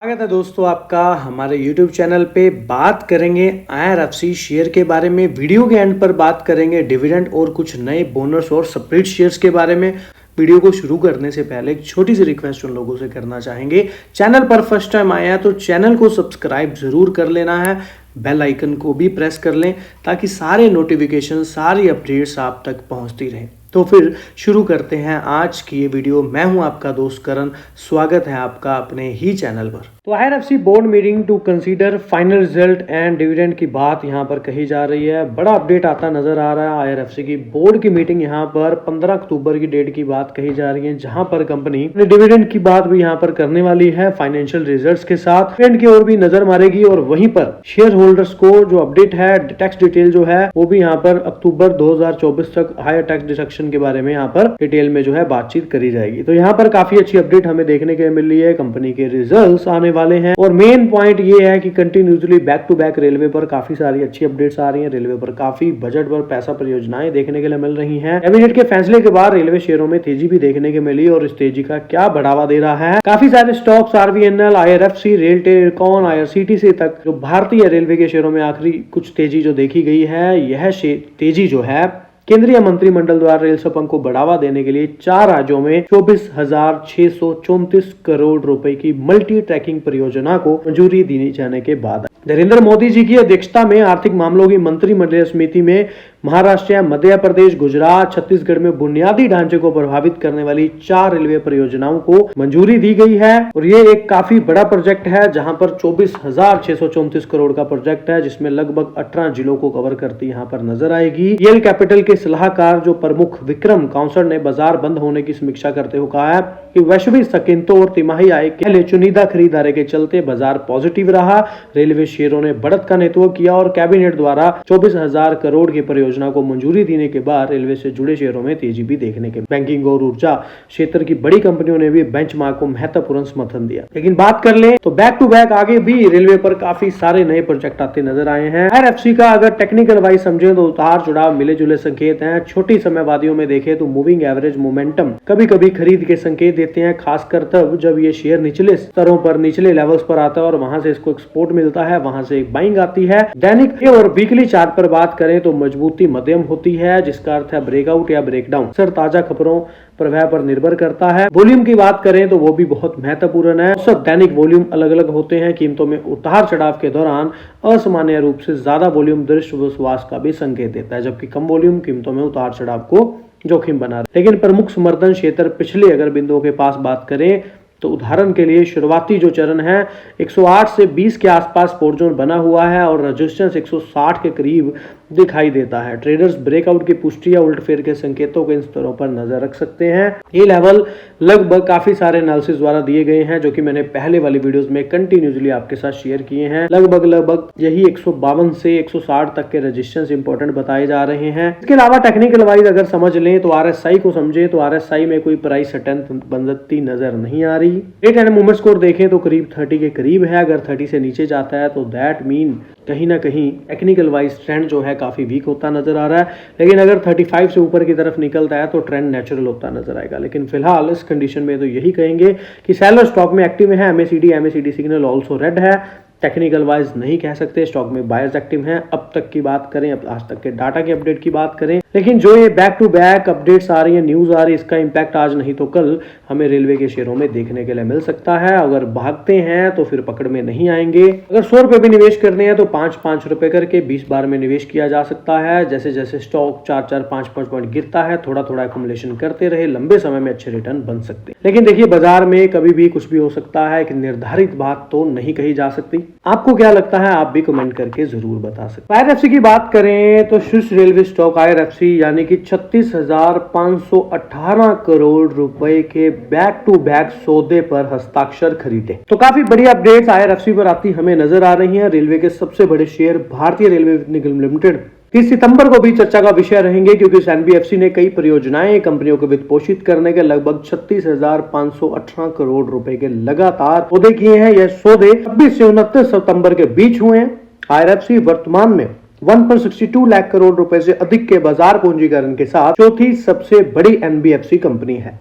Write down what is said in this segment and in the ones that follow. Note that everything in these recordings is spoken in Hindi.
स्वागत है दोस्तों आपका हमारे YouTube चैनल पे। बात करेंगे IRFC शेयर के बारे में। वीडियो के एंड पर बात करेंगे डिविडेंड और कुछ नए बोनस और स्प्लिट शेयर्स के बारे में। वीडियो को शुरू करने से पहले एक छोटी सी रिक्वेस्ट उन लोगों से करना चाहेंगे, चैनल पर फर्स्ट टाइम आया तो चैनल को सब्सक्राइब जरूर कर लेना है, बेल आइकन को भी प्रेस कर लें ताकि सारे नोटिफिकेशन सारी अपडेट्स आप तक पहुंचती रहें। तो फिर शुरू करते हैं आज की ये वीडियो। मैं हूं आपका दोस्त करण, स्वागत है आपका अपने ही चैनल पर। तो IRFC board meeting to consider final result and dividend की बात यहां पर कही जा रही है। बड़ा अपडेट आता नजर आ रहा है। IRFC की बोर्ड की मीटिंग यहां पर 15 अक्टूबर की डेट की बात कही जा रही है, जहां पर कंपनी डिविडेंड की बात भी यहां पर करने वाली है फाइनेंशियल रिजल्ट्स के साथ। डिविडेंड की ओर भी नजर मारेगी और वहीं पर शेयर होल्डर्स को जो अपडेट है, टैक्स डिटेल जो है वो भी यहाँ पर अक्टूबर 2024 तक हायर टैक्स डिडक्शन के बारे में यहाँ पर डिटेल में जो है बातचीत करी जाएगी। तो यहाँ पर काफी अच्छी अपडेट हमें देखने के लिए मिल रही है। कंपनी के रिजल्ट्स आने वाले हैं और मेन पॉइंट ये है कि continuously back to back railway पर काफी सारी अच्छी अपडेट्स आ रही हैं। रेलवे पर काफी बजट पर पैसा परियोजनाएं देखने के लिए मिल रही हैं। कैबिनेट के फैसले के बाद रेलवे शेयरों में तेजी भी देखने को मिली और इस तेजी का क्या बढ़ावा दे रहा है। काफी सारे stocks RVNL, IRFC, rail telecom, IRCTC तक जो भारतीय रेलवे के शेयरों में आखिरी कुछ तेजी जो देखी गई है, यह तेजी जो है केंद्रीय मंत्रिमंडल द्वारा रेल सपंग को बढ़ावा देने के लिए 4 राज्यों में 24,634 करोड़ रुपए की मल्टी ट्रैकिंग परियोजना को मंजूरी दी जाने के बाद नरेंद्र मोदी जी की अध्यक्षता में आर्थिक मामलों की मंत्रिमंडलीय समिति में महाराष्ट्र, मध्य प्रदेश, गुजरात, छत्तीसगढ़ में बुनियादी ढांचे को प्रभावित करने वाली 4 रेलवे परियोजनाओं को मंजूरी दी गई है। और ये एक काफी बड़ा प्रोजेक्ट है, जहां पर 24,634 करोड़ का प्रोजेक्ट है, जिसमें लगभग 18 जिलों को कवर करती यहाँ पर नजर आएगी। EL कैपिटल के सलाहकार जो प्रमुख विक्रम काउंसर ने बाजार बंद होने की समीक्षा करते हुए कहा है कि वैश्विक संकेतों और तिमाही आय के लिए चुनिंदा खरीदारी के चलते बाजार पॉजिटिव रहा। रेलवे शेयरों ने बढ़त का नेतृत्व किया और कैबिनेट द्वारा 24,000 करोड़ की परियोजना को मंजूरी देने के बाद रेलवे से जुड़े शेयरों में तेजी भी देखने के। बैंकिंग और ऊर्जा क्षेत्र की बड़ी कंपनियों ने भी बेंचमार्क को महत्वपूर्ण समर्थन दिया। लेकिन बात कर ले तो बैक टू बैक आगे भी रेलवे पर काफी सारे नए प्रोजेक्ट आते नजर आए हैं। IRFC का अगर टेक्निकल वाइज समझे तो उतार चढ़ाव मिले जुले संकेत हैं। छोटी समयवादियों में देखें तो मूविंग एवरेज मोमेंटम कभी कभी खरीद के संकेत देते हैं, खासकर तब जब ये शेयर निचले स्तरों पर, निचले लेवल्स पर आता है और वहां से इसको एक्सपोर्ट मिलता है, वहां से एक बाइंग आती है। दैनिक और वीकली चार्ट पर बात करें तो मजबूती मध्यम होती है, जिसका अर्थ है ब्रेकआउट या ब्रेकडाउन अक्सर ताजा खबरों प्रभाव पर निर्भर करता है। वॉल्यूम की बात करें तो वो भी बहुत महत्वपूर्ण है। औसत दैनिक वॉल्यूम अलग अलग होते हैं। कीमतों में उतार चढ़ाव के दौरान असामान्य रूप से ज्यादा वॉल्यूम दृश्य विश्वास का भी संकेत देता है, जबकि कम वॉल्यूम कीमतों में उतार चढ़ाव को जोखिम बना रहा है। लेकिन प्रमुख समर्थन क्षेत्र पिछले अगर बिंदुओं के पास बात करें तो उदाहरण के लिए शुरुआती जो चरण है 108 से 20 के आसपास सपोर्ट जोन बना हुआ है और रेजिस्टेंस 160 के करीब दिखाई देता है। ट्रेडर्स ब्रेकआउट की पुष्टि या उल्टफेर के संकेतों के इन स्तरों पर नजर रख सकते हैं। ये लेवल लगभग काफी सारे एनालिसिस द्वारा दिए गए हैं, जो कि मैंने पहले वाली वीडियोस में कंटिन्यूसली आपके साथ शेयर किए हैं। लगभग यही 152 से 160 तक के रेजिस्टेंस इंपॉर्टेंट बताए जा रहे हैं। इसके अलावा टेक्निकल वाइज अगर समझ लें तो RSI को समझे तो RSI में कोई प्राइस स्ट्रेंथ बनती नजर नहीं आ रही। रेट एंड मूवमेंट स्कोर देखें तो करीब 30 के करीब है। अगर 30 से नीचे जाता है तो दैट मीन कहीं ना कहीं टेक्निकल वाइज ट्रेंड जो है काफी वीक होता नजर आ रहा है। लेकिन अगर 35 से ऊपर की तरफ निकलता है तो ट्रेंड नेचुरल होता नजर आएगा। लेकिन फिलहाल इस कंडीशन में तो यही कहेंगे कि सेलर स्टॉक में एक्टिव है। MACD सिग्नल ऑल्सो रेड है। टेक्निकल वाइज नहीं कह सकते, स्टॉक में बायर्स एक्टिव हैं। अब तक की बात करें, अब आज तक के डाटा की अपडेट की बात करें, लेकिन जो ये बैक टू बैक अपडेट्स आ रही है, न्यूज आ रही है, इसका इंपैक्ट आज नहीं तो कल हमें रेलवे के शेयरों में देखने के लिए मिल सकता है। अगर भागते हैं तो फिर पकड़ में नहीं आएंगे। अगर 100 रुपए भी निवेश करने हैं तो 5-5 रुपए करके 20 बार में निवेश किया जा सकता है। जैसे जैसे स्टॉक 4-4, 5-5 पॉइंट गिरता है, थोड़ा थोड़ा एक्युमुलेशन करते रहे, लंबे समय में अच्छे रिटर्न बन सकते हैं। लेकिन देखिए, बाजार में कभी भी कुछ भी हो सकता है, एक निर्धारित बात तो नहीं कही जा सकती। आपको क्या लगता है, आप भी कमेंट करके जरूर बता सकते हैं। IRFC की बात करें तो स्विस रेलवे स्टॉक IRFC यानी कि 36,518 करोड़ रुपए के बैक टू बैक सौदे पर हस्ताक्षर खरीदे। तो काफी बड़ी अपडेट्स IRFC पर आती हमें नजर आ रही हैं। रेलवे के सबसे बड़े शेयर भारतीय रेलवे निगम लिमिटेड 30 सितंबर को भी चर्चा का विषय रहेंगे, क्योंकि NBFC ने कई परियोजनाएं कंपनियों को वित्त पोषित करने के लगभग 36,518 करोड़ रुपए के लगातार सौदे किए हैं। यह सौदे 26 से 29 सितंबर के बीच हुए हैं। IRFC वर्तमान में 1.62 लाख करोड़ रुपए से अधिक के बाजार पूंजीकरण के साथ चौथी सबसे बड़ी NBFC कंपनी है।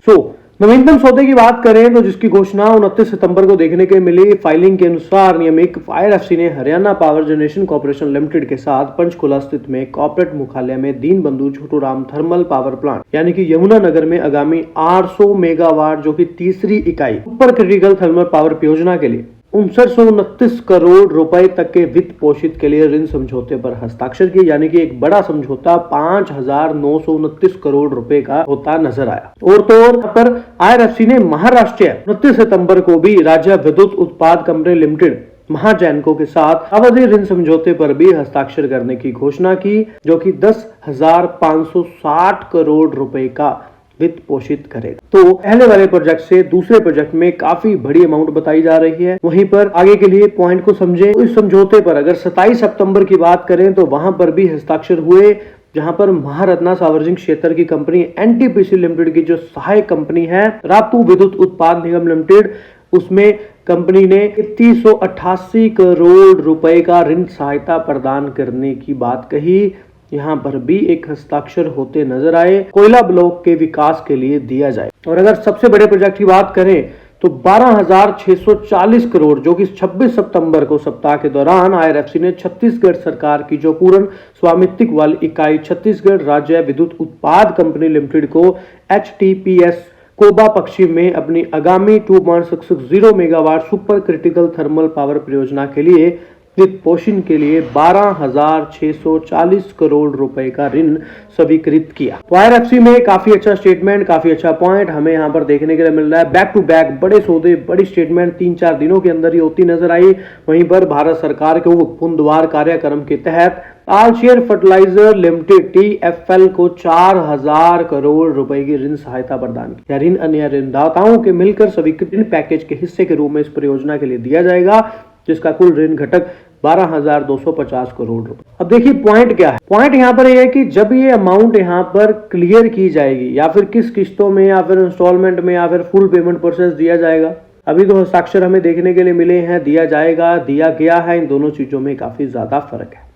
नवीनतम सौदे की बात करें तो जिसकी घोषणा 29 सितंबर को देखने के मिली। फाइलिंग के अनुसार नियमित IRFC ने Haryana power generation corporation limited के साथ पंचकुला स्थित में कॉर्पोरेट मुख्यालय में Deenbandhu Chhoturam thermal power plant यानी कि यमुनानगर में आगामी 800 मेगावाट जो कि तीसरी इकाई सुपर क्रिटिकल थर्मल पावर परियोजना के लिए 5929 करोड़ रुपए तक के वित्त पोषित के लिए ऋण समझौते पर हस्ताक्षर किए, यानी कि एक बड़ा समझौता 5929 करोड़ रुपए का होता नजर आया। और तो और पर IRFC ने महाराष्ट्र 29 सितंबर को भी राज्य विद्युत उत्पाद कंपनी लिमिटेड महाजैनको के साथ अवधि ऋण समझौते पर भी हस्ताक्षर करने की घोषणा की, जो कि 10,560 करोड़ रुपए का वित्त पोषित करेगा। तो पहले वाले प्रोजेक्ट से दूसरे प्रोजेक्ट में काफी बड़ी अमाउंट बताई जा रही है। वहीं पर आगे के लिए पॉइंट को समझें। इस समझौते पर अगर 27 सितंबर की बात करें तो वहां पर भी हस्ताक्षर हुए, जहां पर महारत्ना सार्वजनिक क्षेत्र की कंपनी NTPC लिमिटेड की जो सहायक कंपनी है रातू विद्युत उत्पाद निगम लिमिटेड, उसमें कंपनी ने 388 करोड़ रुपए का ऋण सहायता प्रदान करने की बात कही। यहाँ पर भी एक हस्ताक्षर होते नजर आए, कोयला ब्लॉक के विकास के लिए दिया जाए। और अगर सबसे बड़े प्रोजेक्ट की बात करें तो 12,640 करोड़ जो कि 26 सितंबर को सप्ताह के दौरान IRFC ने छत्तीसगढ़ सरकार की जो पूर्ण स्वामित्व वाली इकाई छत्तीसगढ़ राज्य विद्युत उत्पाद कंपनी लिमिटेड को HTPS कोबा पश्चिम में अपनी आगामी 2.660 megawatt super critical thermal power परियोजना के लिए वित्त पोषण के लिए 12,640 करोड़ रुपए का ऋण स्वीकृत किया। तो IRFC में काफी अच्छा स्टेटमेंट, काफी अच्छा पॉइंट हमें यहाँ पर देखने के लिए मिल रहा है। बैक टू बैक बड़े सौदे, बड़ी स्टेटमेंट 3-4 दिनों के अंदर ही होती नजर आई। वहीं पर भारत सरकार के पुनर्द्वार कार्यक्रम के तहत आलशेर फर्टिलाइजर लिमिटेड TFL को 4,000 करोड़ रुपए की ऋण सहायता प्रदान की। ऋण अन्य ऋणदाताओं के मिलकर स्वीकृत ऋण पैकेज के हिस्से के रूप में इस परियोजना के लिए दिया जाएगा, जिसका कुल ऋण घटक 12,250 करोड़ रुपए। अब देखिए पॉइंट क्या है। पॉइंट यहाँ पर यह है कि जब ये अमाउंट यहाँ पर क्लियर की जाएगी या फिर किस किस्तों में या फिर इंस्टॉलमेंट में या फिर फुल पेमेंट प्रोसेस दिया जाएगा, अभी तो हस्ताक्षर हमें देखने के लिए मिले हैं, दिया जाएगा, दिया गया है, इन दोनों चीजों में काफी ज्यादा फर्क है।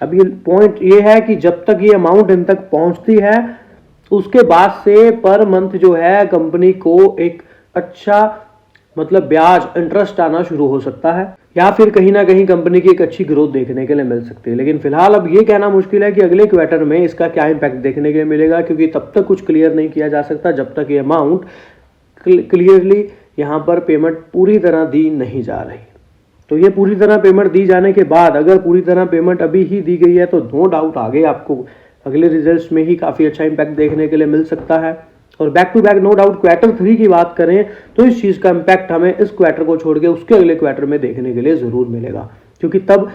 अब ये पॉइंट ये है कि जब तक ये अमाउंट इन तक पहुंचती है उसके बाद से पर मंथ जो है कंपनी को एक अच्छा मतलब ब्याज इंटरेस्ट आना शुरू हो सकता है, या फिर कहीं ना कहीं कंपनी की एक अच्छी ग्रोथ देखने के लिए मिल सकती है। लेकिन फिलहाल अब ये कहना मुश्किल है कि अगले क्वार्टर में इसका क्या इंपैक्ट देखने के लिए मिलेगा, क्योंकि तब तक कुछ क्लियर नहीं किया जा सकता जब तक ये अमाउंट क्लियरली यहाँ पर पेमेंट पूरी तरह दी नहीं जा रही। तो ये पूरी तरह पेमेंट दी जाने के बाद अगर पूरी तरह पेमेंट अभी ही दी गई है तो नो डाउट आगे आपको अगले रिजल्ट्स में ही काफ़ी अच्छा इंपैक्ट देखने के लिए मिल सकता है। और back to back no doubt Q3 की बात करें तो इस चीज़ का इंपैक्ट हमें इस क्वार्टर को छोड़ के उसके अगले क्वार्टर में देखने के लिए ज़रूर मिलेगा, क्योंकि तब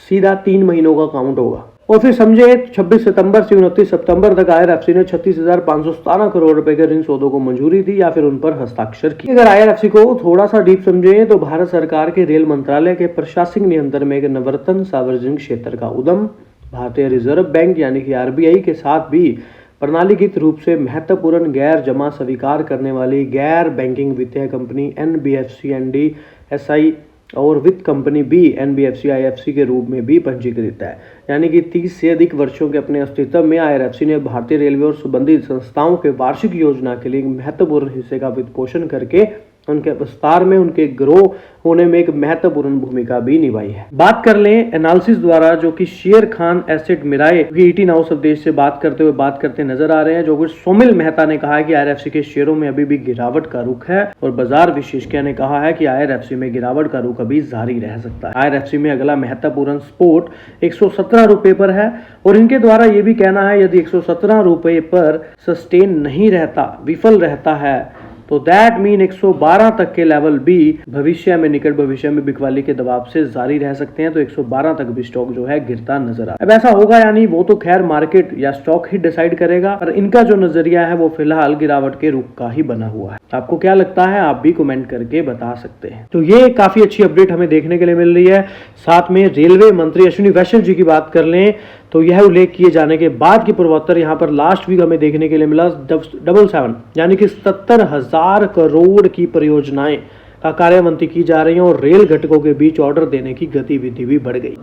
सीधा 3 महीनों का काउंट होगा। और फिर समझे 26 सितंबर से 29 सितंबर तक IRFC ने 36,517 करोड़ रुपए के ऋण सौदों को मंजूरी दी या फिर उन पर हस्ताक्षर किए। अगर IRFC को थोड़ा सा डीप समझे तो भारत सरकार के रेल मंत्रालय के प्रशासनिक नियंत्रण में एक नवरत्न सार्वजनिक क्षेत्र का उद्यम भारतीय रिजर्व बैंक यानी कि RBI के साथ भी प्रणालीगत रूप से महत्वपूर्ण गैर जमा स्वीकार करने वाली गैर बैंकिंग वित्तीय कंपनी NBFC NDSI और वित्त कंपनी भी NBFC IFC के रूप में भी पंजीकृत है। यानी कि 30 से अधिक वर्षों के अपने अस्तित्व में IRFC ने भारतीय रेलवे और संबंधित संस्थाओं के वार्षिक योजना के लिए महत्वपूर्ण हिस्से का वित्त पोषण करके उनके विस्तार में, उनके ग्रो होने में एक महत्वपूर्ण भूमिका भी निभाई है। बात कर लें एनालिसिस द्वारा जो कि शेर खान एसेट मिराए ET नाउ संदेश से बात करते नजर आ रहे हैं, जो कि सोमिल मेहता ने कहा है कि IRFC के शेयरों में अभी भी गिरावट का रुख है और बाजार विशेषज्ञ ने कहा है कि IRFC में गिरावट का रुख अभी जारी रह सकता है। IRFC में अगला महत्वपूर्ण सपोर्ट 117 रुपए पर है और इनके द्वारा ये भी कहना है यदि 117 रुपए पर सस्टेन नहीं रहता, विफल रहता है, तो दैट मीन 112 तक के लेवल भी भविष्य में, निकट भविष्य में बिकवाली के दबाव से जारी रह सकते हैं। तो 112 तक भी स्टॉक जो है गिरता नजर आ। अब ऐसा होगा यानी वो तो खैर मार्केट या स्टॉक ही डिसाइड करेगा, पर इनका जो नजरिया है वो फिलहाल गिरावट के रुख का ही बना हुआ है। आपको क्या लगता है आप भी कमेंट करके बता सकते हैं। तो ये काफी अच्छी अपडेट हमें देखने के लिए मिल रही है। साथ में रेलवे मंत्री अश्विनी वैष्णव जी की बात कर लें तो यह उल्लेख किए जाने के बाद की पूर्वोत्तर यहाँ पर लास्ट वीक हमें देखने के लिए मिला 777 यानी कि 77,000 करोड़ की परियोजनाएं का कार्यान्वित की जा रही है और रेल घटकों के बीच ऑर्डर देने की गतिविधि भी बढ़ गई।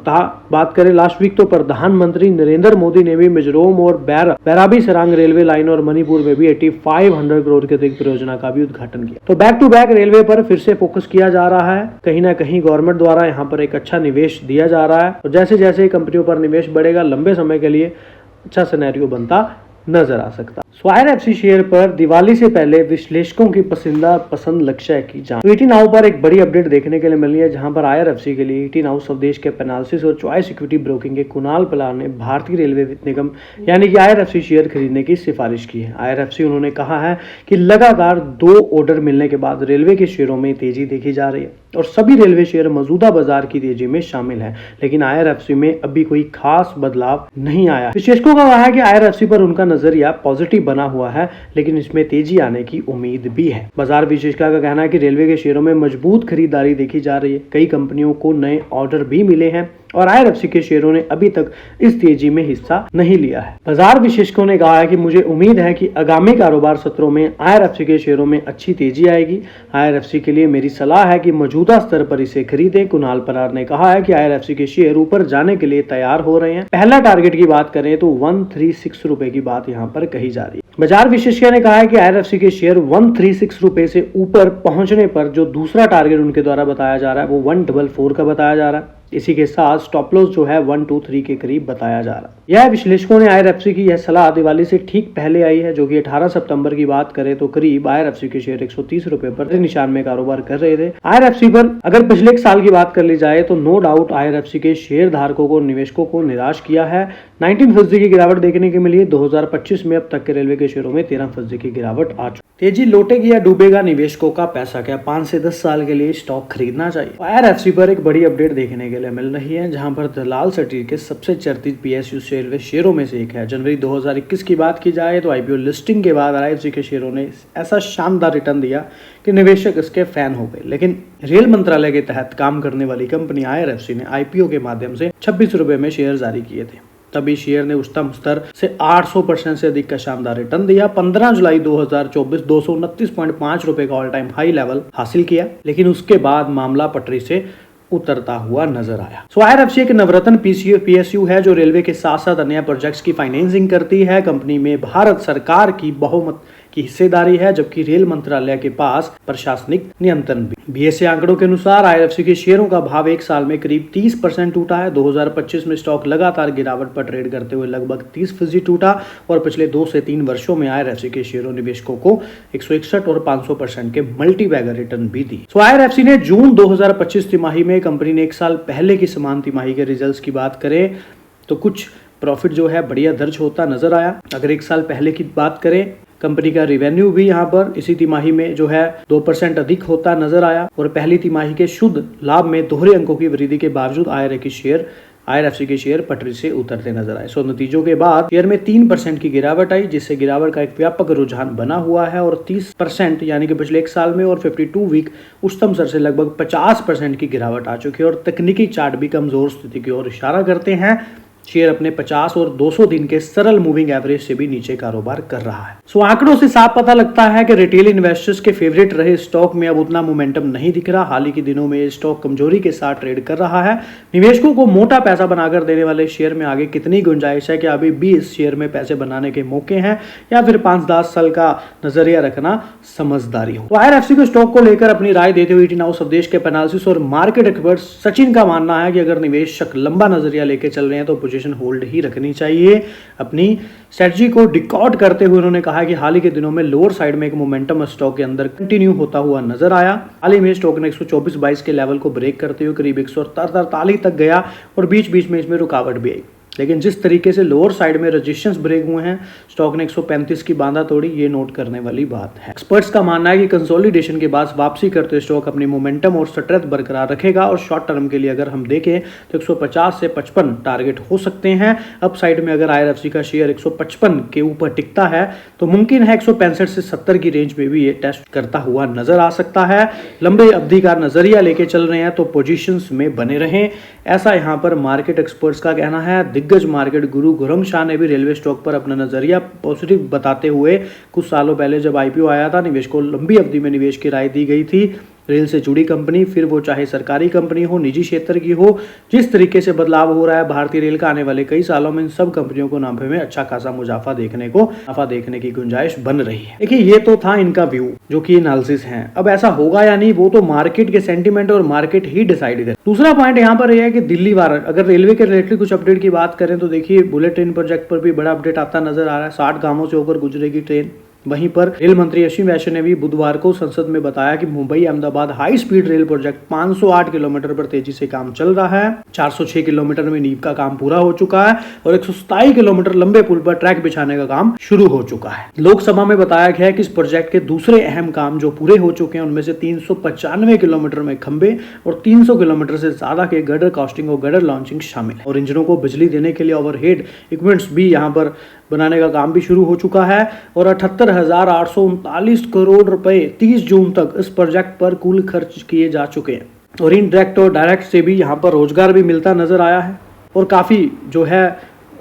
बात करें लास्ट वीक तो प्रधानमंत्री नरेंद्र मोदी ने भी मिजोरम और बैराबी सरांग रेलवे लाइन और मणिपुर में भी 8500 करोड़ के अधिक परियोजना का भी उद्घाटन किया। तो बैक टू बैक रेलवे पर फिर से फोकस किया जा रहा है। कहीं ना कहीं गवर्नमेंट द्वारा यहाँ पर एक अच्छा निवेश दिया जा रहा है और जैसे जैसे कंपनियों पर निवेश बढ़ेगा लंबे समय के लिए अच्छा सिनेरियो बनता नजर आ सकता। IRFC शेयर पर दिवाली से पहले विश्लेषकों की पसंद लक्ष्य की जांच। ET Now पर एक बड़ी अपडेट देखने के लिए मिली है, जहां पर IRFC के लिए ET Now स्वदेश के एनालिसिस और चॉइस इक्विटी ब्रोकिंग के कुणाल पलार ने भारतीय रेलवे वित्त निगम यानी कि IRFC शेयर खरीदने की सिफारिश की है। IRFC उन्होंने कहा है कि लगातार 2 ऑर्डर मिलने के बाद रेलवे के शेयरों में तेजी देखी जा रही है और सभी रेलवे शेयर मौजूदा बाजार की तेजी में शामिल है, लेकिन IRFC में अभी कोई खास बदलाव नहीं आया। विशेषज्ञों का कहना है कि IRFC पर उनका नजरिया पॉजिटिव बना हुआ है, लेकिन इसमें तेजी आने की उम्मीद भी है। बाजार विशेषज्ञों का कहना है कि रेलवे के शेयरों में मजबूत खरीदारी देखी जा रही है। कई कंपनियों को नए ऑर्डर भी मिले हैं और IRFC के शेयरों ने अभी तक इस तेजी में हिस्सा नहीं लिया है। बाजार विशेषज्ञों ने कहा है कि मुझे उम्मीद है कि आगामी कारोबार सत्रों में IRFC के शेयरों में अच्छी तेजी आएगी। IRFC के लिए मेरी सलाह है कि मौजूदा स्तर पर इसे खरीदें। कुणाल परार ने कहा है कि IRFC के शेयर ऊपर जाने के लिए तैयार हो रहे हैं। पहला टारगेट की बात करें तो 136 रुपए की बात यहाँ पर कही जा रही है। बाजार विशेषज्ञ ने कहा है कि IRFC के शेयर 136 रुपए से ऊपर पहुंचने पर जो दूसरा टारगेट उनके द्वारा बताया जा रहा है वो 144 का बताया जा रहा है। इसी के साथ स्टॉप लॉस जो है 123 के करीब बताया जा रहा है। यह विश्लेषकों ने IRFC की यह सलाह दिवाली से ठीक पहले आई है, जो कि 18 सितंबर की बात करें तो करीब IRFC के शेयर 130 रुपए पर निशान में कारोबार कर रहे थे। IRFC पर अगर पिछले एक साल की बात कर ली जाए तो नो डाउट IRFC के शेयर धारकों को निवेशकों को निराश किया है। 19% की गिरावट देखने को मिली। 2025 में अब तक के रेलवे के शेयरों में 13% की गिरावट आ चुकी। तेजी लौटेगी या डूबेगा, निवेशकों का पैसा क्या 5 से 10 साल के लिए स्टॉक खरीदना चाहिए? IRFC पर एक बड़ी अपडेट देखने के लिए मिल रही है, जहां पर दलाल सटीर के सबसे चर्चित PSU रेलवे शेयरों में से एक है। जनवरी 2021 की बात की जाए तो IPO लिस्टिंग के बाद IRFC के शेयरों ने ऐसा शानदार रिटर्न दिया कि निवेशक इसके फैन हो गए। लेकिन रेल मंत्रालय के तहत काम करने वाली कंपनी IRFC ने IPO के माध्यम से 26 रुपए में शेयर जारी किए थे। तभी शेयर ने उच्चतम स्तर से 800% से अधिक का शानदार रिटर्न दिया। 15 जुलाई 2024 229.5 रुपए का ऑल टाइम हाई लेवल हासिल किया, लेकिन उसके बाद मामला पटरी से उतरता हुआ नजर आया। IRFC एक नवरत्न PSU है जो रेलवे के साथ साथ अन्य प्रोजेक्ट्स की फाइनेंसिंग करती है। कंपनी में भारत सरकार की बहुमत की हिस्सेदारी है, जबकि रेल मंत्रालय के पास प्रशासनिक नियंत्रण भी। BSE आंकड़ों के अनुसार IRFC के शेयरों का भाव एक साल में करीब 30% टूटा है। 2025 में स्टॉक लगातार गिरावट पर ट्रेड करते हुए लगभग 30% टूटा और पिछले 2 से 3 वर्षों में IRFC के शेयरों निवेशकों को 161 और 500% के मल्टी बैगर रिटर्न भी दी। IRFC ने जून 2025 तिमाही में कंपनी ने एक साल पहले की समान तिमाही के रिजल्ट्स की बात करें तो कुछ प्रॉफिट जो है बढ़िया दर्ज होता नजर आया। अगर एक साल पहले की बात करें, कंपनी का रेवेन्यू भी यहाँ पर इसी तिमाही में जो है 2% अधिक होता नजर आया और पहली तिमाही के शुद्ध लाभ में दोहरे अंकों की वृद्धि के बावजूद IRFC के शेयर पटरी से उतरते नजर आए। नतीजों के बाद शेयर में 3% की गिरावट आई, जिससे गिरावट का एक व्यापक रुझान बना हुआ है और 30% यानी कि पिछले एक साल में और 52 वीक उच्चतम स्तर से लगभग 50% की गिरावट आ चुकी है और तकनीकी चार्ट भी कमजोर स्थिति की ओर इशारा करते हैं। शेयर अपने 50 और 200 दिन के सरल मूविंग एवरेज से भी नीचे कारोबार कर रहा है। आंकड़ों से साफ पता लगता है कि रिटेल इन्वेस्टर्स के फेवरेट रहे स्टॉक में अब उतना मोमेंटम नहीं दिख रहा। हाल ही के दिनों में ये स्टॉक कमजोरी के साथ ट्रेड कर रहा है। निवेशकों को मोटा पैसा बनाकर देने वाले शेयर में आगे कितनी गुंजाइश है कि अभी भी इस शेयर में पैसे बनाने के मौके हैं या फिर 5-10 साल का नजरिया रखना समझदारी हो। IRFC के स्टॉक को लेकर अपनी राय देते हुए ET Now स्वदेश के एनालिसिस और मार्केट एक्सपर्ट सचिन का मानना है कि अगर निवेशक लंबा नजरिया लेके चल रहे हैं तो पोजीशन होल्ड ही रखनी चाहिए। अपनी स्ट्रेटजी को डिकॉर्ड करते हुए उन्होंने कहा कि हाल ही के दिनों में लोअर साइड में एक मोमेंटम स्टॉक के अंदर कंटिन्यू होता हुआ नजर आया। हाल ही में स्टॉक ने 124.22 के लेवल को ब्रेक करते हुए करीब 143 तक गया और बीच बीच में इसमें रुकावट भी आई, लेकिन जिस तरीके से लोअर साइड में रेजिस्टेंस ब्रेक हुए हैं, स्टॉक ने 135 की बांधा तोड़ी, ये नोट करने वाली बात है। एक्सपर्ट्स का मानना है कि कंसोलिडेशन के बाद वापसी करते स्टॉक अपनी मोमेंटम और स्ट्रेंथ बरकरार रखेगा और शॉर्ट टर्म के लिए अगर हम देखें तो 150 से 55 टारगेट हो सकते हैं। अप साइड में अगर IRFC का शेयर 155 के ऊपर टिकता है तो मुमकिन है 165 से 70 की रेंज में भी ये टेस्ट करता हुआ नजर आ सकता है। लंबे अवधि का नजरिया लेके चल रहे हैं तो पोजीशंस में बने रहें, ऐसा यहाँ पर मार्केट एक्सपर्ट्स का कहना है। दिग्गज मार्केट गुरु गुरंग शाह ने भी रेलवे स्टॉक पर अपना नजरिया पॉजिटिव बताते हुए कुछ सालों पहले जब IPO आया था, निवेशकों को लंबी अवधि में निवेश की राय दी गई थी। रेल से जुड़ी कंपनी, फिर वो चाहे सरकारी कंपनी हो, निजी क्षेत्र की हो, जिस तरीके से बदलाव हो रहा है भारतीय रेल का आने वाले कई सालों में इन सब कंपनियों को नाफे में अच्छा खासा मुनाफा देखने की गुंजाइश बन रही है। देखिए ये तो था इनका व्यू जो कि एनालिसिस है। अब ऐसा होगा या नहीं वो तो मार्केट के सेंटीमेंट और मार्केट ही डिसाइड करे। दूसरा पॉइंट यहाँ पर यह है कि दिल्ली वाराणसी, अगर रेलवे के रिलेटेड कुछ अपडेट की बात करें तो देखिए बुलेट ट्रेन प्रोजेक्ट पर भी बड़ा अपडेट आता नजर आ रहा है। 60 गांवों से होकर गुजरेगी ट्रेन। वहीं पर रेल मंत्री अश्विनी वैष्णव ने भी बुधवार को संसद में बताया कि Mumbai Ahmedabad high speed rail project 508 kilometre पर तेजी से काम चल रहा है। 406 किलोमीटर में नींव का काम पूरा हो चुका है और 127 किलोमीटर लंबे पुल पर ट्रैक बिछाने का काम शुरू हो चुका है। लोकसभा में बताया गया है कि इस प्रोजेक्ट के दूसरे अहम काम जो पूरे हो चुके हैं उनमें से 395 किलोमीटर में खंबे और 300 किलोमीटर से ज्यादा के गर्डर कास्टिंग और गर्डर लॉन्चिंग शामिल है। और इंजनों को बिजली देने के लिए ओवरहेड इक्विपमेंट्स भी यहाँ पर बनाने का काम भी शुरू हो चुका है। और 78,839 करोड़ रुपए 30 जून तक इस प्रोजेक्ट पर कुल खर्च किए जा चुके हैं। और इनडायरेक्ट और डायरेक्ट से भी यहाँ पर रोजगार भी मिलता नजर आया है। और काफी जो है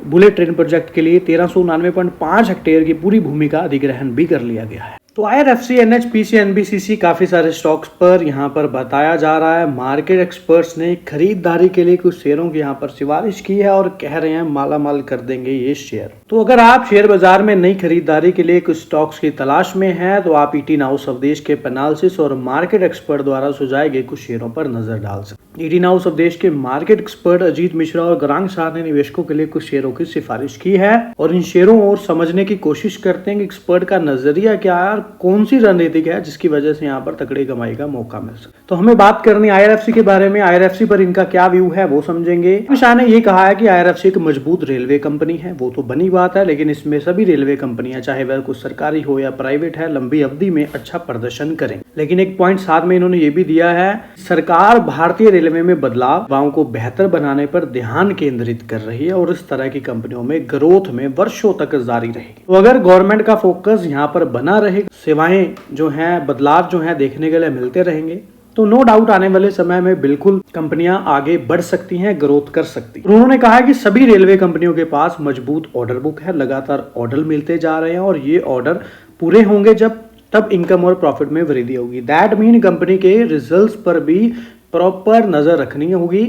बुलेट ट्रेन प्रोजेक्ट के लिए 1399.5 हेक्टेयर की पूरी भूमि का अधिग्रहण भी कर लिया गया है। तो IRFC, NHPC, NBCC काफी सारे स्टॉक्स पर यहाँ पर बताया जा रहा है। मार्केट एक्सपर्ट्स ने खरीदारी के लिए कुछ शेयरों की यहाँ पर सिफारिश की है और कह रहे हैं माला माल कर देंगे ये शेयर। तो अगर आप शेयर बाजार में नई खरीदारी के लिए कुछ स्टॉक्स की तलाश में हैं तो आप ET Now स्वदेश के एनालिसिस और मार्केट एक्सपर्ट द्वारा सुझाए गए कुछ शेयरों पर नजर डाल सकते। ET Now स्वदेश के मार्केट एक्सपर्ट अजीत मिश्रा और गौरांग शाह ने निवेशकों के लिए कुछ शेयरों की सिफारिश की है और इन शेयरों और समझने की कोशिश करते हैं कि एक्सपर्ट का नजरिया क्या है, कौन सी रणनीति है जिसकी वजह से यहाँ पर तगड़ी कमाई का मौका मिल सके। तो हमें बात करनी IRFC के बारे में। IRFC पर इनका क्या व्यू है वो समझेंगे। शाह ने ये कहा है कि IRFC एक मजबूत रेलवे कंपनी है, वो तो बनी बात है, लेकिन इसमें सभी रेलवे कंपनियां चाहे वह कुछ सरकारी हो या प्राइवेट है लंबी अवधि में अच्छा प्रदर्शन करें। लेकिन एक पॉइंट साथ में इन्होंने ये भी दिया है, सरकार भारतीय रेलवे में बदलाव को बेहतर बनाने पर ध्यान केंद्रित कर रही है और इस तरह की कंपनियों में ग्रोथ में वर्षों तक जारी रहेगी। तो अगर गवर्नमेंट का फोकस यहाँ पर बना रहे, सेवाएं जो हैं बदलाव जो हैं देखने के लिए मिलते रहेंगे तो नो डाउट आने वाले समय में बिल्कुल कंपनियां आगे बढ़ सकती हैं, ग्रोथ कर सकती हैं। उन्होंने कहा कि सभी रेलवे कंपनियों के पास मजबूत ऑर्डर बुक है, लगातार ऑर्डर मिलते जा रहे हैं और ये ऑर्डर पूरे होंगे तब इनकम और प्रॉफिट में वृद्धि होगी। दैट मीन कंपनी के रिजल्ट्स पर भी प्रॉपर नजर रखनी होगी।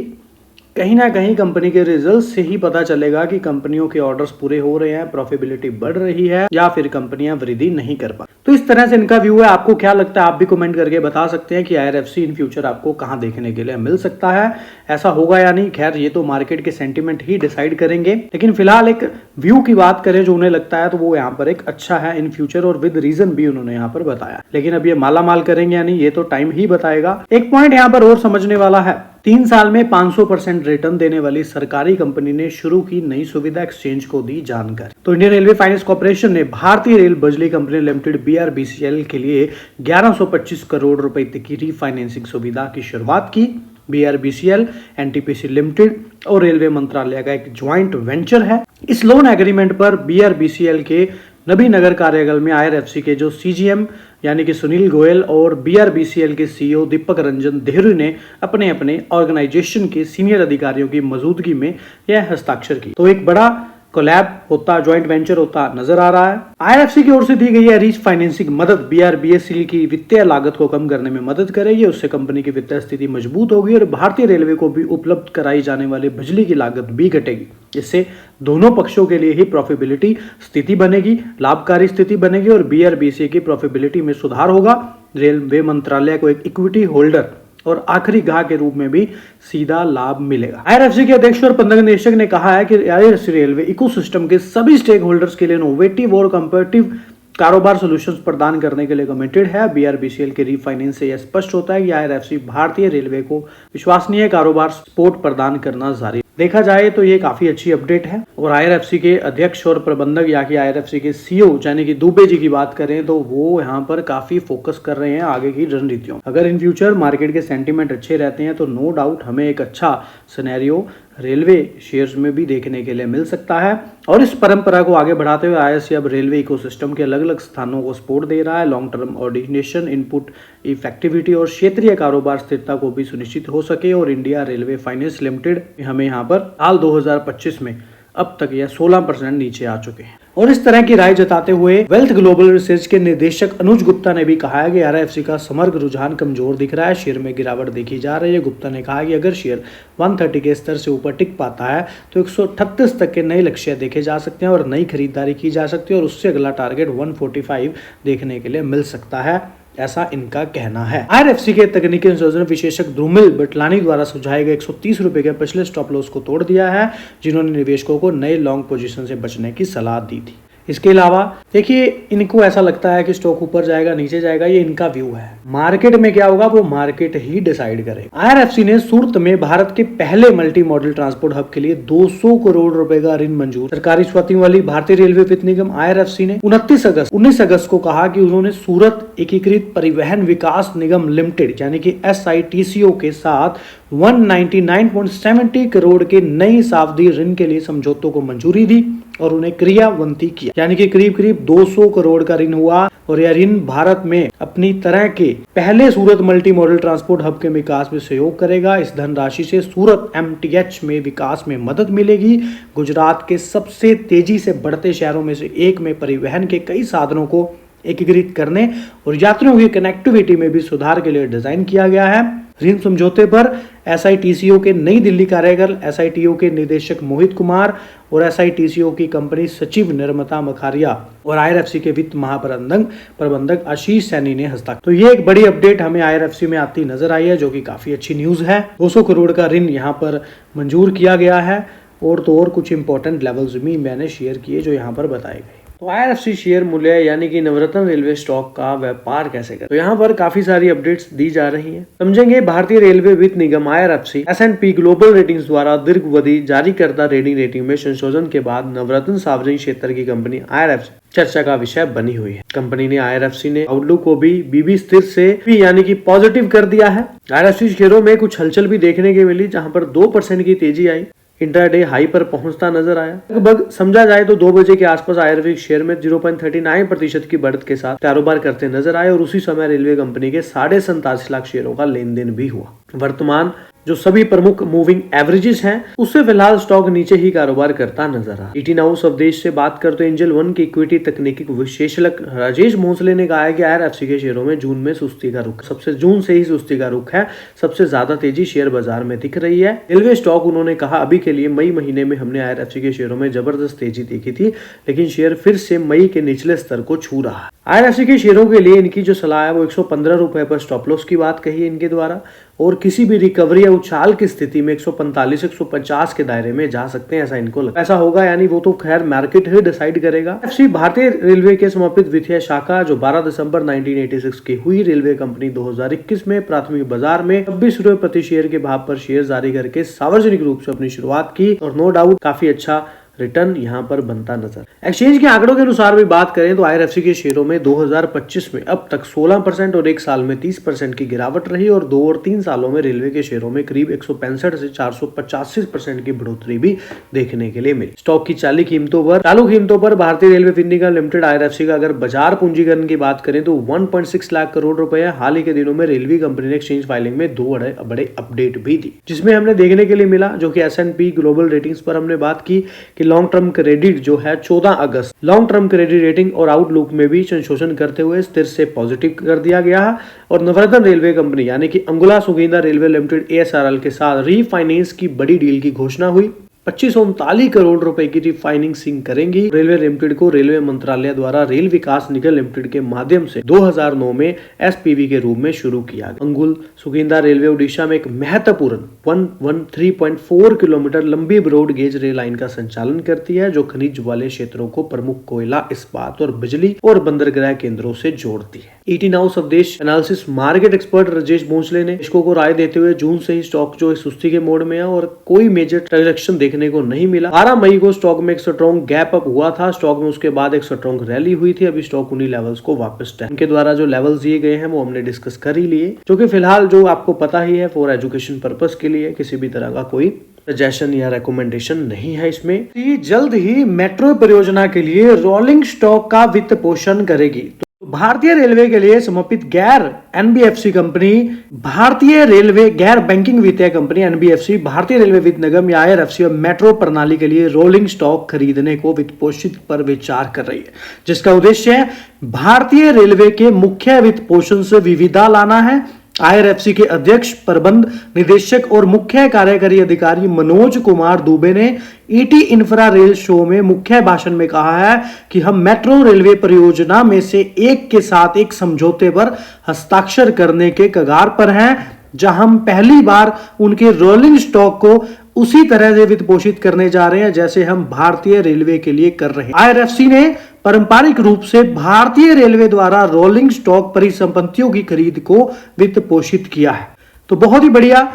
कहीं ना कहीं कंपनी के रिजल्ट से ही पता चलेगा कि कंपनियों के ऑर्डर्स पूरे हो रहे हैं, प्रॉफिटेबिलिटी बढ़ रही है या फिर कंपनियां वृद्धि नहीं कर पा। तो इस तरह से इनका व्यू है। आपको क्या लगता है आप भी कमेंट करके बता सकते हैं कि IRFC इन फ्यूचर आपको कहां देखने के लिए मिल सकता है, ऐसा होगा या नहीं। खैर ये तो मार्केट के सेंटीमेंट ही डिसाइड करेंगे, लेकिन फिलहाल एक व्यू की बात करें जो उन्हें लगता है तो वो यहाँ पर एक अच्छा है इन फ्यूचर और विद रीजन भी उन्होंने यहाँ पर बताया। लेकिन अब ये माला माल करेंगे या नहीं ये तो टाइम ही बताएगा। एक पॉइंट यहाँ पर और समझने वाला है, 3 साल में 500% रिटर्न देने वाली सरकारी कंपनी ने शुरू की नई सुविधा, एक्सचेंज को दी जानकारी। तो इंडियन रेलवे फाइनेंस कॉर्पोरेशन ने भारतीय रेल बिजली कंपनी लिमिटेड BRBCL के लिए 1125 करोड़ रुपए की रीफाइनेंसिंग सुविधा की शुरुआत की। BRBCL, NTPC लिमिटेड और रेलवे मंत्रालय का एक ज्वाइंट वेंचर है। इस लोन एग्रीमेंट पर BRBCL के नबी नगर कार्यालय में IRFC के जो CGM यानी कि सुनील गोयल और BRBCL के CEO दीपक रंजन देहरी ने अपने अपने ऑर्गेनाइजेशन के सीनियर अधिकारियों की मौजूदगी में यह हस्ताक्षर की। तो एक बड़ा कोलैब होता, ज्वाइंट वेंचर होता नजर आ रहा है। IRFC की ओर से दी गई है रीच फाइनेंसिंग मदद BRBCL की वित्तीय लागत को कम करने में मदद करेगी। उससे कंपनी की वित्तीय स्थिति मजबूत होगी और भारतीय रेलवे को भी उपलब्ध कराई जाने वाली बिजली की लागत भी घटेगी। इससे दोनों पक्षों के लिए ही प्रॉफिटेबिलिटी स्थिति बनेगी, लाभकारी स्थिति बनेगी और BRBCL की प्रॉफिटेबिलिटी में सुधार होगा। रेलवे मंत्रालय को एक इक्विटी होल्डर और आखिरी गाह के रूप में भी सीधा लाभ मिलेगा। IRFC के अध्यक्ष और प्रबंधक निदेशक ने कहा है कि IRFC रेलवे इकोसिस्टम के सभी स्टेक होल्डर्स के लिए इनोवेटिव और कंपेटिटिव कारोबार सॉल्यूशंस प्रदान करने के लिए कमिटेड है। BRBCL के रीफाइनेंस से यह स्पष्ट होता है कि IRFC भारतीय रेलवे को विश्वसनीय कारोबार सपोर्ट प्रदान करना जारी। देखा जाए तो ये काफी अच्छी अपडेट है। और IRFC के अध्यक्ष और प्रबंधक या कि IRFC के CEO यानी कि दुबे जी की बात करें तो वो यहाँ पर काफी फोकस कर रहे हैं आगे की रणनीतियों। अगर इन फ्यूचर मार्केट के सेंटीमेंट अच्छे रहते हैं तो नो डाउट हमें एक अच्छा सिनेरियो रेलवे शेयर्स में भी देखने के लिए मिल सकता है। और इस परंपरा को आगे बढ़ाते हुए IRFC अब रेलवे इकोसिस्टम के अलग अलग स्थानों को सपोर्ट दे रहा है। Long term ordination, input effectivity और क्षेत्रीय कारोबार स्थिरता को भी सुनिश्चित हो सके। और इंडिया रेलवे फाइनेंस लिमिटेड हमें यहाँ पर साल 2025 में अब तक यह 16% नीचे आ चुके हैं। और इस तरह की राय जताते हुए वेल्थ ग्लोबल रिसर्च के निदेशक अनुज गुप्ता ने भी कहा है कि RFC का समग्र रुझान कमजोर दिख रहा है, शेयर में गिरावट देखी जा रही है। गुप्ता ने कहा कि अगर शेयर 130 के स्तर से ऊपर टिक पाता है तो 138 तक के नए लक्ष्य देखे जा सकते हैं और नई खरीदारी की जा सकती है और उससे अगला टारगेट 145 देखने के लिए मिल सकता है, ऐसा इनका कहना है। RFC के तकनीकी संशोधन विशेषज्ञ ध्रुमिल बटलानी द्वारा सुझाए गए 130 रुपए के पिछले स्टॉप लॉस को तोड़ दिया है, जिन्होंने निवेशकों को नए लॉन्ग पोजीशन से बचने की सलाह दी थी। इसके अलावा देखिए, इनको ऐसा लगता है कि स्टॉक ऊपर जाएगा नीचे जाएगा, ये इनका व्यू है। मार्केट में क्या होगा वो मार्केट ही डिसाइड करेगा। RFC ने सूरत में भारत के पहले मल्टी मॉडल ट्रांसपोर्ट हब के लिए 200 करोड़ रुपए का ऋण मंजूर। सरकारी स्वाति वाली भारतीय रेलवे वित्त निगम RFC ने 19 अगस्त को कहा कि उन्होंने सूरत एकीकृत परिवहन विकास निगम लिमिटेड यानी कि SITCO के साथ 199.70 करोड़ के नई सावधि ऋण के लिए समझौतों को मंजूरी दी और उन्हें क्रियान्वित किया, यानी कि करीब करीब 200 करोड़ का ऋण हुआ। और यह ऋण भारत में अपनी तरह के पहले सूरत मल्टी मॉडल ट्रांसपोर्ट हब के विकास में सहयोग करेगा। इस धनराशि से सूरत MTH में विकास में मदद मिलेगी। गुजरात के सबसे तेजी से बढ़ते शहरों में से एक में परिवहन के कई साधनों को एकीकृत करने और यात्रियों की कनेक्टिविटी में भी सुधार के लिए डिजाइन किया गया है। ऋण समझौते पर SITCO के नई दिल्ली कार्यालय, SITO के निदेशक मोहित कुमार और SITCO की कंपनी सचिव निर्मता मखारिया और RFC के वित्त महाप्रबंधक आशीष सैनी ने हस्ताक्षर। तो ये एक बड़ी अपडेट हमें RFC में आती नजर आई है, जो कि काफी अच्छी न्यूज है। 200 करोड़ का ऋण यहाँ पर मंजूर किया गया है और तो और कुछ इंपॉर्टेंट लेवल्स भी मैंने शेयर किए जो यहाँ पर बताए गए। तो RFC शेयर मूल्य यानी कि नवरत्न रेलवे स्टॉक का व्यापार कैसे करें, तो यहाँ पर काफी सारी अपडेट्स दी जा रही हैं। समझेंगे भारतीय रेलवे वित्त निगम RFC S&P ग्लोबल रेटिंग्स द्वारा दीर्घावधि जारी करता रेटिंग में संशोधन के बाद नवरत्न सार्वजनिक क्षेत्र की कंपनी RFC चर्चा का विषय बनी हुई है। कंपनी ने RFC ने आउटलुक को भी BB स्थिर से यानी कि पॉजिटिव कर दिया है। RFC शेयरों में कुछ हलचल भी देखने के मिली, जहां पर 2% की तेजी आई, इंट्राडे हाई पर पहुंचता नजर आया। लगभग समझा जाए तो 2 बजे के आसपास RFC शेयर में 0.39% की बढ़त के साथ कारोबार करते नजर आए और उसी समय रेलवे कंपनी के 87.5 लाख शेयरों का लेन देन भी हुआ। वर्तमान जो सभी प्रमुख मूविंग एवरेजेस हैं उससे फिलहाल स्टॉक नीचे ही कारोबार करता नजर आ। ET नाउ स्वदेश से बात करते एंजल वन के इक्विटी तकनीकी विशेषज्ञ राजेश भोसले ने कहा है कि RFC के शेयरों में जून में सुस्ती का रुख, जून से ही सुस्ती का रुख है। सबसे ज्यादा तेजी शेयर बाजार में दिख रही है। रेलवे स्टॉक उन्होंने कहा अभी के लिए मई महीने में हमने RFC के शेयरों में जबरदस्त तेजी देखी थी, लेकिन शेयर फिर से मई के निचले स्तर को छू रहा है। RFC के शेयरों के लिए इनकी जो सलाह है वो 115 रुपए पर स्टॉप लॉस की बात कही है इनके द्वारा, और किसी भी रिकवरी या उछाल की स्थिति में 145-150 के दायरे में जा सकते हैं, ऐसा इनको लगता है। ऐसा होगा यानी वो तो खैर मार्केट ही डिसाइड करेगा। RFC भारतीय रेलवे के समर्पित वित्तीय शाखा जो 12 दिसंबर 1986 की हुई। रेलवे कंपनी 2021 में प्राथमिक बाजार में 26 रुपए प्रति शेयर के भाव पर शेयर जारी करके सार्वजनिक रूप से अपनी शुरुआत की और नो डाउट काफी अच्छा रिटर्न यहाँ पर बनता नजर। एक्सचेंज के आंकड़ों के अनुसार भी बात करें तो RFC के शेयरों में 2025 में अब तक 16% और एक साल में 30% की गिरावट रही और 2 और 3 सालों में रेलवे के शेयरों में करीब 165 से 485% की बढ़ोतरी भी देखने के लिए मिली। स्टॉक की चालू कीमतों पर भारतीय रेलवे वित्त निगम लिमिटेड RFC का अगर बाजार पूंजीकरण की बात करें तो 1.6 लाख करोड़ रुपए है। हाल ही के दिनों में रेलवे कंपनी ने एक्सचेंज फाइलिंग में 2 बड़े अपडेट भी दी, जिसमें हमने देखने के लिए मिला जो कि S&P ग्लोबल रेटिंग्स पर हमने बात की कि लॉन्ग टर्म क्रेडिट जो है 14 अगस्त लॉन्ग टर्म क्रेडिट रेटिंग और आउटलुक में भी संशोधन करते हुए स्थिर से पॉजिटिव कर दिया गया है। और नवरत्न रेलवे कंपनी यानी कि अंगुला सुगींदा रेलवे लिमिटेड ASRL के साथ रीफाइनेंस की बड़ी डील की घोषणा हुई। 2539 करोड़ रुपए की रिफाइनेंसिंग करेंगी। रेलवे लिमिटेड को रेलवे मंत्रालय द्वारा रेल विकास निगम लिमिटेड के माध्यम से 2009 में SPV के रूप में शुरू किया गया। अंगुल सुगींदा रेलवे ओडिशा में एक महत्वपूर्ण 113.4 किलोमीटर लंबी ब्रॉड गेज रेल लाइन का संचालन करती है, जो खनिज वाले क्षेत्रों को प्रमुख कोयला, इस्पात और बिजली और बंदरगाह केंद्रों से जोड़ती है। ET now Swadesh analysis market expert Rajesh Bhosale ने इसको राय देते हुए जून से ही स्टॉक जो सुस्ती के मोड में है और कोई मेजर ट्रांजैक्शन देखने को नहीं मिला। 12 मई को स्टॉक में एक स्ट्रॉन्ग गैप अप हुआ था स्टॉक में, उसके बाद एक स्ट्रॉन्ग रैली हुई थी। अभी स्टॉक उन्हीं लेवल्स को वापस उनके द्वारा जो लेवल्स दिए गए हैं वो हमने डिस्कस कर ही लिए, जो कि फिलहाल जो आपको पता ही है फॉर एजुकेशन पर्पस के लिए, किसी भी तरह का कोई सजेशन या रेकमेंडेशन नहीं है इसमें। जल्द ही मेट्रो परियोजना के लिए रोलिंग स्टॉक का वित्त पोषण करेगी। भारतीय रेलवे के लिए समर्पित गैर एनबीएफसी कंपनी भारतीय रेलवे गैर बैंकिंग वित्तीय कंपनी एनबीएफसी भारतीय रेलवे वित्त निगम या आईआरएफसी और मेट्रो प्रणाली के लिए रोलिंग स्टॉक खरीदने को वित्त पोषित पर विचार कर रही है, जिसका उद्देश्य है भारतीय रेलवे के मुख्य वित्त पोषण से विविधता लाना है। आईआरएफसी के अध्यक्ष, प्रबंध निदेशक और मुख्य कार्यकारी अधिकारी मनोज कुमार दुबे ने ईटी इंफ्रा रेल शो में मुख्य भाषण में कहा है कि हम मेट्रो रेलवे परियोजना में से एक के साथ एक समझौते पर हस्ताक्षर करने के कगार पर हैं, जहां हम पहली बार उनके रोलिंग स्टॉक को उसी तरह से वित्त पोषित करने जा रहे हैं जैसे हम भारतीय रेलवे के लिए कर रहे हैं। आईआरएफसी ने पारंपरिक रूप से भारतीय रेलवे द्वारा रोलिंग स्टॉक परिसंपत्तियों की खरीद को वित्त पोषित किया है। तो बहुत ही बढ़िया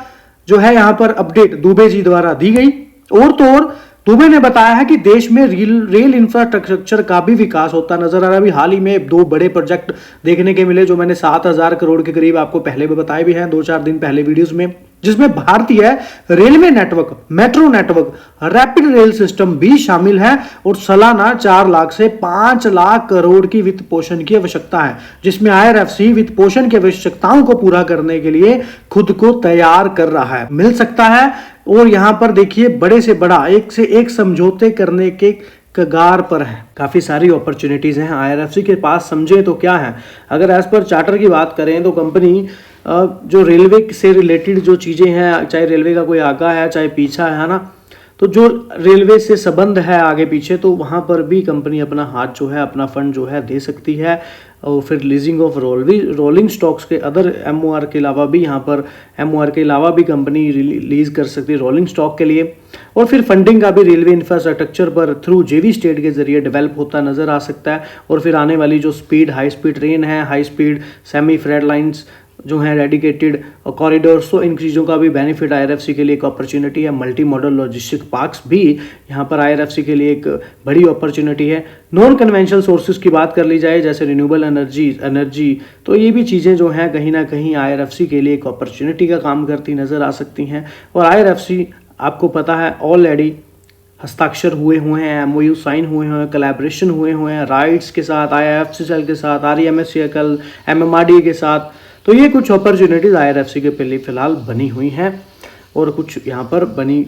जो है यहाँ पर अपडेट दुबे जी द्वारा दी गई। और तो और दुबे ने बताया है कि देश में रेल इंफ्रास्ट्रक्चर का भी विकास होता नजर आ रहा है। अभी हाल ही में 2 बड़े प्रोजेक्ट देखने के मिले, जो मैंने 7,000 करोड़ के करीब आपको पहले भी बताए भी हैं 2-4 दिन पहले वीडियोस में, जिसमें भारतीय railway network, metro network, rapid rail system भी शामिल है और सालाना 4 लाख से 5 लाख करोड़ की वित्त पोषण की आवश्यकता है, जिसमें आईआरएफसी वित्त पोषण की आवश्यकताओं को पूरा करने के लिए खुद को तैयार कर रहा है। मिल सकता है और यहां पर देखिए बड़े से बड़ा एक से एक समझौते करने के कगार पर है। काफी सारी अपॉर्चुनिटीज हैं आईआरएफसी के पास। समझे तो क्या है, अगर एज पर चार्टर की बात करें तो कंपनी जो रेलवे से रिलेटेड जो चीजें हैं, चाहे रेलवे का कोई आगा है चाहे पीछा है ना, तो जो रेलवे से संबंध है आगे पीछे, तो वहां पर भी कंपनी अपना हाथ जो है, अपना फंड जो है दे सकती है। और फिर लीजिंग ऑफ रोलिंग स्टॉक्स के अदर एमओआर के अलावा भी यहाँ पर एमओआर के अलावा भी कंपनी रिलीज कर सकती है रोलिंग स्टॉक के लिए। और फिर फंडिंग का भी रेलवे इंफ्रास्ट्रक्चर पर थ्रू जेवी स्टेट के जरिए डेवलप होता नजर आ सकता है। और फिर आने वाली जो हाई स्पीड ट्रेन है, high speed semi freight lines जो हैं, डेडिकेटेड कॉरिडोर्स, तो इन चीज़ों का भी बेनिफिट आईआरएफसी के लिए एक अपॉर्चुनिटी है। मल्टी मॉडल लॉजिस्टिक पार्क्स भी यहाँ पर आईआरएफसी के लिए एक बड़ी अपॉर्चुनिटी है। नॉन कन्वेंशनल सोर्सेज की बात कर ली जाए जैसे रिन्यूएबल एनर्जी, तो ये भी चीज़ें जो हैं कहीं ना कहीं आईआरएफसी के लिए एक अपॉर्चुनिटी का काम करती नज़र आ सकती हैं। और आईआरएफसी आपको पता है ऑलरेडी हस्ताक्षर हुए हैं, एमओयू साइन हुए हैं, कोलैबोरेशन हुए हैं राइट्स के साथ, आईएफसीएल के साथ, आरईएमएससीएल, एमएमआरडी के साथ। तो ये कुछ अपॉर्चुनिटीज आईआरएफसी के पहले फिलहाल बनी हुई हैं और कुछ यहाँ पर बनी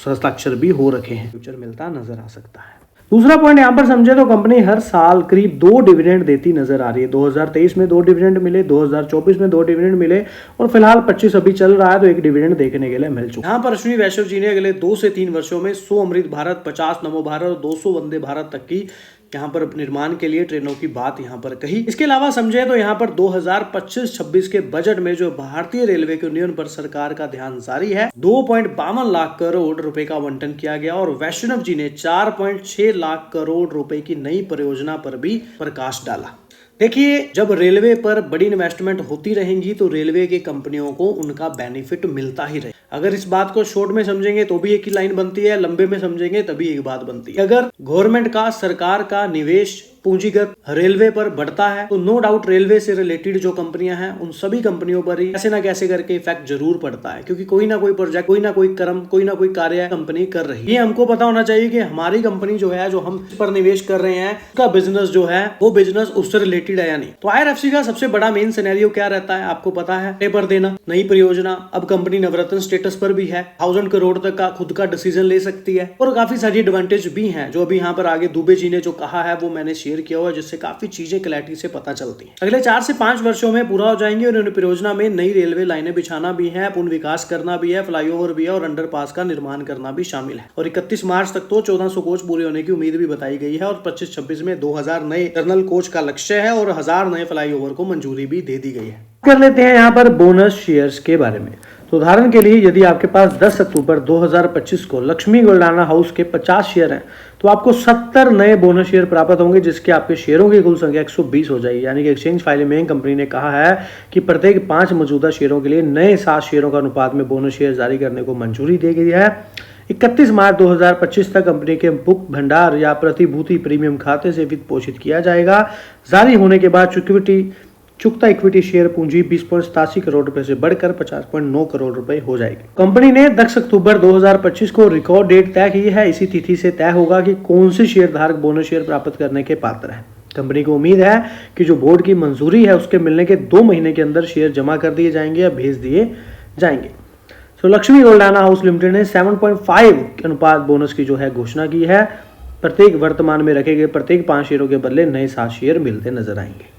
हस्ताक्षर भी हो रखे हैं, फ्यूचर मिलता नजर आ सकता है। दूसरा पॉइंट यहाँ पर समझे तो कंपनी हर साल करीब 2 डिविडेंड देती नजर आ रही है। 2023 में 2 डिविडेंड मिले, 2024 में 2 डिविडेंड मिले और फिलहाल 25 अभी चल रहा है तो 1 डिविडेंड देखने के लिए मिल चुका है। यहाँ पर अश्विनी वैष्णव जी ने अगले 2 से 3 वर्षों में 100 अमृत भारत, 50 नमो भारत और 200 वंदे भारत तक की यहाँ पर निर्माण के लिए ट्रेनों की बात यहाँ पर कही। इसके अलावा समझे तो यहाँ पर 2025-26 के बजट में जो भारतीय रेलवे के उन्नयन पर सरकार का ध्यान जारी है, 2.52 लाख करोड़ रुपए का आवंटन किया गया और वैष्णव जी ने 4.6 लाख करोड़ रुपए की नई परियोजना पर भी प्रकाश डाला। देखिए, जब रेलवे पर बड़ी इन्वेस्टमेंट होती रहेंगी तो रेलवे की कंपनियों को उनका बेनिफिट मिलता ही रहे। अगर इस बात को शॉर्ट में समझेंगे तो भी एक ही लाइन बनती है, लंबे में समझेंगे तभी एक बात बनती है। अगर गवर्नमेंट का, सरकार का निवेश पूंजीगत रेलवे पर बढ़ता है तो नो डाउट रेलवे से रिलेटेड जो कंपनियां हैं उन सभी कंपनियों पर ही कैसे ना कैसे करके इफेक्ट जरूर पड़ता है, क्योंकि कोई ना कोई प्रोजेक्ट, कोई ना कोई कर्म, कोई ना कोई कार्य कंपनी कर रही है। ये हमको पता होना चाहिए कि हमारी कंपनी जो है, जो हम पर निवेश कर रहे हैं, उसका बिजनेस जो है वो बिजनेस उससे रिलेटेड है या नहीं। तो आईआरएफसी का सबसे बड़ा मेन सिनेरियो क्या रहता है आपको पता है, पेपर देना, नई परियोजना। अब कंपनी नवरत्न स्टेटस पर भी है, 1000 करोड़ तक का खुद का डिसीजन ले सकती है और काफी सारी एडवांटेज भी हैं जो अभी यहाँ पर आगे दुबे जी ने जो कहा है वो मैंने शेयर किया हुआ है, जिससे काफी चीजें क्लैरिटी से पता चलती हैं। अगले 4 से 5 वर्षों में पूरा हो जाएंगे और इन परियोजना में नई रेलवे लाइनें बिछाना भी है, पुनः विकास करना भी है, फ्लाईओवर भी है और अंडरपास का निर्माण करना भी शामिल है। और 31 मार्च तक तो 1400 कोच पूरे होने की उम्मीद भी बताई गई है और 25-26 में 2000 नए टर्नल कोच का लक्ष्य है और 1000 नए फ्लाईओवर को मंजूरी भी दे दी गई है। कर लेते हैं यहाँ पर बोनस शेयर्स के बारे में। तो उदाहरण के लिए यदि आपके पास 10 अक्टूबर 2025 को लक्ष्मी गोल्डाना हाउस के 50 शेयर हैं तो आपको 70 नए बोनस शेयर प्राप्त होंगे, जिसके आपके शेयरों की कुल संख्या 120 हो जाएगी। यानी कि एक्सचेंज फाइलिंग में कंपनी ने कहा है कि प्रत्येक 5 मौजूदा शेयरों के लिए नए 7 शेयरों का अनुपात में बोनस शेयर जारी करने को मंजूरी दी गई है। 31 मार्च 2025 तक कंपनी के बुक भंडार या प्रतिभूति प्रीमियम खाते से वित्त पोषित किया जाएगा। जारी होने के बाद चुकता इक्विटी शेयर पूंजी 20.87 करोड़ रुपए से बढ़कर 50.9 करोड़ रुपए हो जाएगी। कंपनी ने 10 अक्टूबर 2025 को रिकॉर्ड डेट तय की है। इसी तिथि से तय होगा कि कौन से शेयर धारक बोनस शेयर प्राप्त करने के पात्र हैं। कंपनी को उम्मीद है कि जो बोर्ड की मंजूरी है उसके मिलने के 2 महीने के अंदर शेयर जमा कर दिए जाएंगे या भेज दिए जाएंगे। तो लक्ष्मी गोल्डाना हाउस लिमिटेड ने 7.5 अनुपात बोनस की जो है घोषणा की है। प्रत्येक वर्तमान में रखे गए प्रत्येक 5 शेयरों के बदले नए 7 शेयर मिलते नजर आएंगे।